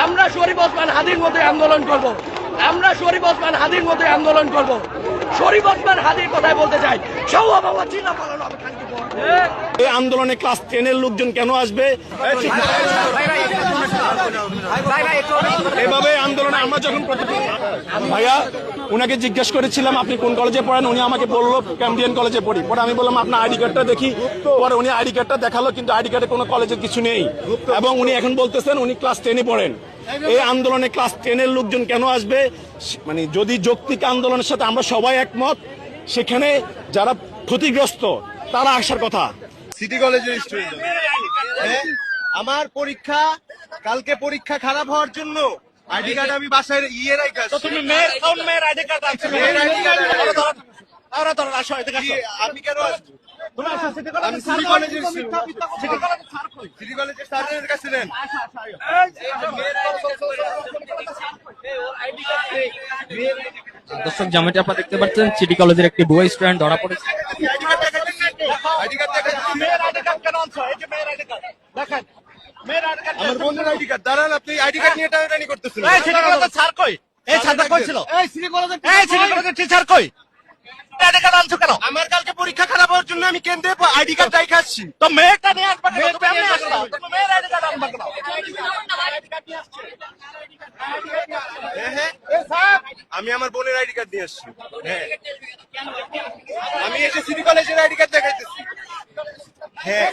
আমরা শরীফ ওসমান হাদির মতো আন্দোলন করব। আমরা শরীফ ওসমান হাদির মতো আন্দোলন করব। শরীফ ওসমান হাদির কথাই বলতে চাই, এই আন্দোলনে ক্লাস 10 এর লোকজন কেন আসবে? এভাবে আন্দোলনে আমরা যখন ভাইয়া উনাকে জিজ্ঞেস করেছিলাম আপনি কোন কলেজে পড়েন, উনি আমাকে বললো ক্যাম্বিয়ান কলেজে পড়ি। পরে আমি বললাম আপনার আইডি কার্ডটা দেখি। পরে উনি আইডি কার্ডটা দেখালো, কিন্তু আইডি কার্ডে কোনো কলেজের কিছু নেই, এবং উনি এখন বলতেছেন উনি ক্লাস 10 এ পড়েন। এই আন্দোলনে ক্লাস 10 এর লোকজন কেন আসবে? মানে যদি যৌক্তিক আন্দোলনের সাথে আমরা সবাই একমত, সেখানে যারা ক্ষতিগ্রস্ত তারা আসার কথা। সিটি কলেজের স্টুডেন্ট, আমার পরীক্ষা কালকে, পরীক্ষা খারাপ হওয়ার জন্য আইডি কার্ড আমি বাসায় রাখা। তুমি মেয়ের কোন মেয়ের আইডি কার্ড আছে? মেয়ের আইডি কার্ড আমরা তো আসো এদিকে আসো। আমি কেন আসবো? আমি সিটি কলেজের সিটি কলেজের স্যারের কাছে নেন। দর্শক যেমনটি আপনারা দেখতে পাচ্ছেন, সিটি কলেজের একটি বুয়া স্টুডেন্ট ধরা পড়েছে। আইডি কার্ড মেয়ের আইডি কার্ড কেন আনছো? এই যে মেয়ের আইডি কার্ড দেখেন, মেয়ের আইডি কার্ড। আমার বোনের আইডি কার্ড। দাঁড়ান, আপনি আইডি কার্ড নিয়ে টানাটানি করতেছেন। এই সিটি কলেজের স্যার কই? এই স্যারটা কই ছিল? এই সিটি কলেজের টিচার কই? আইডি কার্ড আনছো কেন? আমার কালকে পরীক্ষা খারাপ হওয়ার জন্য আমি কেন্দ্রে আইডি কার্ড রেখে আসছি। তো মেয়েরটা নিয়ে আসবা কেন? তুমি এমনি আসবা, তুমি মেয়ের আইডি কার্ড আনবা কেন? আমি আমার বোনের আইডি কার্ড নিয়ে আসছি। হ্যাঁ, আমি এসে সিটি কলেজের আইডি কার্ড দেখাইতেছি। হ্যাঁ,